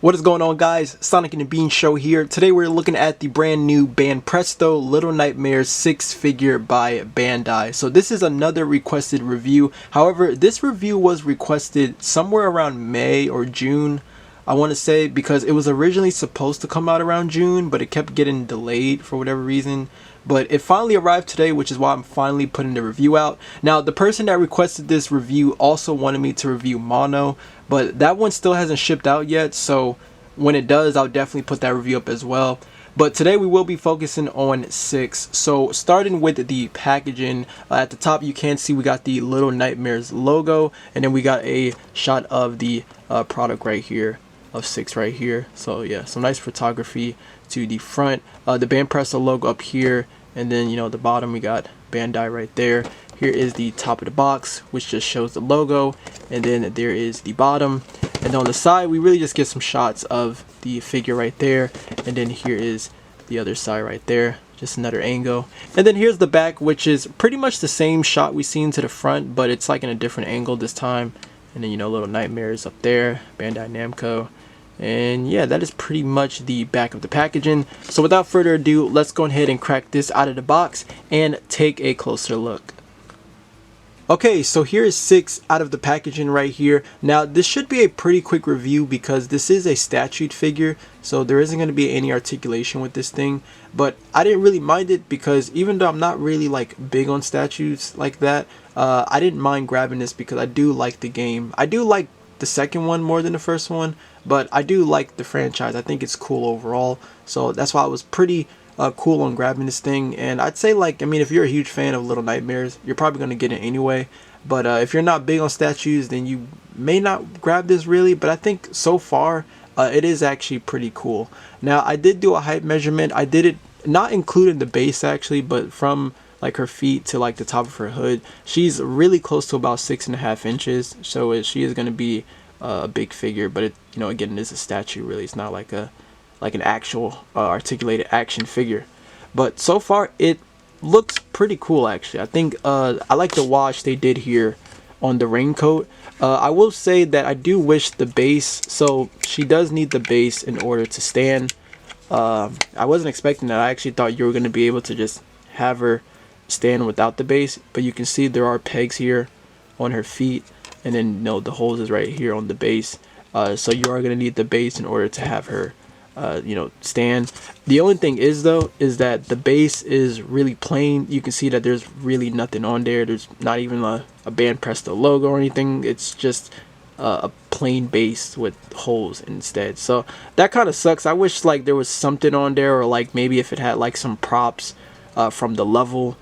What is going on, guys? Sonic and the Bean Show here. Today we're looking at the brand new Banpresto Little Nightmares 6-figure by Bandai. So this is another requested review. However, this review was requested somewhere around May or June, I want to say, because it was originally supposed to come out around June, but it kept getting delayed for whatever reason. But it finally arrived today, which is why I'm finally putting the review out. Now, the person that requested this review also wanted me to review Mono, but that one still hasn't shipped out yet, so when it does, I'll definitely put that review up as well. But today we will be focusing on 6. So starting with the packaging, at the top you can see we got the Little Nightmares logo, and then we got a shot of the product right here of 6 right here. So yeah, some nice photography to the front, the Banpresto logo up here, and then the bottom we got Bandai right there. Here is the top of the box, which just shows the logo, and then there is the bottom, and on the side we really just get some shots of the figure right there, and then here is the other side right there, just another angle. And then here's the back, which is pretty much the same shot we seen to the front, but it's like in a different angle this time. And then Little Nightmares up there, Bandai Namco. And yeah, that is pretty much the back of the packaging. So without further ado, let's go ahead and crack this out of the box and take a closer look. Okay, so here is 6 out of the packaging right here. Now this should be a pretty quick review because this is a statued figure, so there isn't going to be any articulation with this thing. But I didn't really mind it because even though I'm not really like big on statues like that, I didn't mind grabbing this because I do like the game. I do like the second one more than the first one, but I do like the franchise. I think it's cool overall, so that's why I was pretty cool on grabbing this thing. And I'd say, like, I mean, if you're a huge fan of Little Nightmares, you're probably going to get it anyway. But if you're not big on statues, then you may not grab this really. But I think so far it is actually pretty cool. Now I did do a height measurement. I did it not including the base actually, but from like her feet to like the top of her hood, she's really close to about 6.5 inches. So she is going to be a big figure. But it, again, it is a statue. Really, it's not like an actual articulated action figure. But so far it looks pretty cool actually. I think I like the wash they did here on the raincoat. I will say that I do wish the base, so she does need the base in order to stand. I wasn't expecting that. I actually thought you were going to be able to just have her stand without the base, but you can see there are pegs here on her feet, and then the holes is right here on the base. So you are going to need the base in order to have her stand. The only thing is though is that the base is really plain. You can see that there's really nothing on there. There's not even a Banpresto logo or anything. It's just a plain base with holes instead. So that kind of sucks. I wish like there was something on there, or like maybe if it had like some props from the level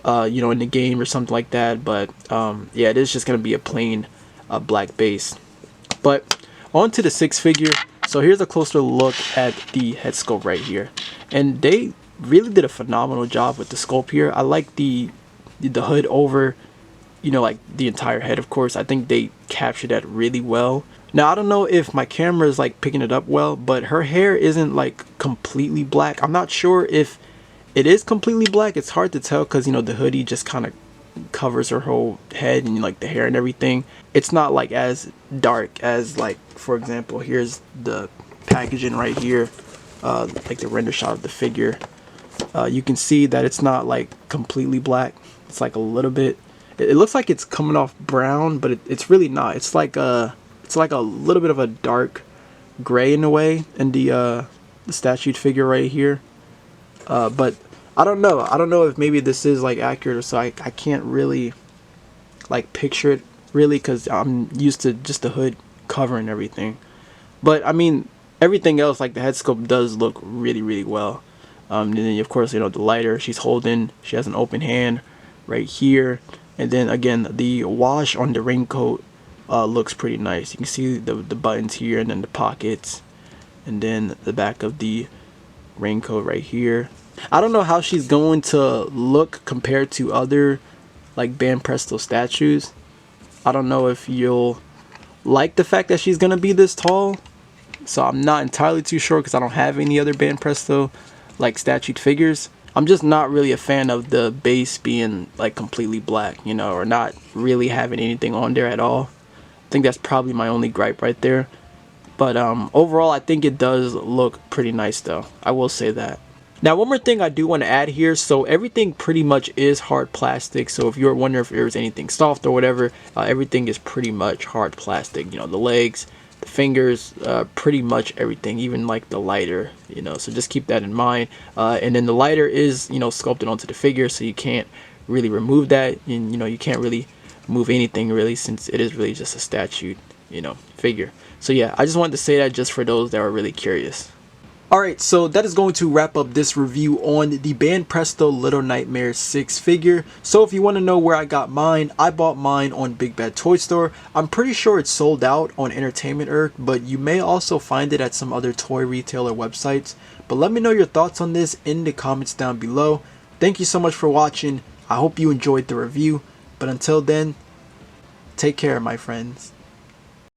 in the game or something like that. But yeah, it is just gonna be a plain black base. But on to the 6 figure. So here's a closer look at the head sculpt right here, and they really did a phenomenal job with the sculpt here. I like the hood over, like the entire head. Of course, I think they captured that really well. Now I don't know if my camera is like picking it up well, but her hair isn't like completely black. I'm not sure if it is completely black. It's hard to tell because the hoodie just kind of covers her whole head and like the hair and everything. It's not like as dark as, like, for example, here's the packaging right here, like the render shot of the figure. You can see that it's not like completely black. It's like a little bit, it looks like it's coming off brown, but it's really not. It's like a little bit of a dark gray in a way in the statued figure right here. But I don't know if maybe this is like accurate, or so I can't really like picture it really, because I'm used to just the hood covering everything. But I mean, everything else, like the head sculpt, does look really well. And then of course the lighter she's holding, she has an open hand right here, and then again the wash on the raincoat looks pretty nice. You can see the buttons here, and then the pockets, and then the back of the raincoat right here. I don't know how she's going to look compared to other like Banpresto statues. I don't know if you'll like the fact that she's gonna be this tall, so I'm not entirely too sure because I don't have any other Banpresto like statued figures. I'm just not really a fan of the base being like completely black, or not really having anything on there at all. I think that's probably my only gripe right there. But overall, I think it does look pretty nice though. I will say that. Now, one more thing I do want to add here. So everything pretty much is hard plastic. So if you're wondering if there's anything soft or whatever, everything is pretty much hard plastic. You know, the legs, the fingers, pretty much everything, even like the lighter, you know, so just keep that in mind. And then the lighter is, you know, sculpted onto the figure, so you can't really remove that. And, you know, you can't really move anything really, since it is really just a statue, you know, figure. So yeah, I just wanted to say that just for those that are really curious. Alright, so that is going to wrap up this review on the Banpresto Little Nightmares 6 figure. So if you want to know where I got mine, I bought mine on Big Bad Toy Store. I'm pretty sure it's sold out on Entertainment Earth, but you may also find it at some other toy retailer websites. But let me know your thoughts on this in the comments down below. Thank you so much for watching. I hope you enjoyed the review. But until then, take care, my friends.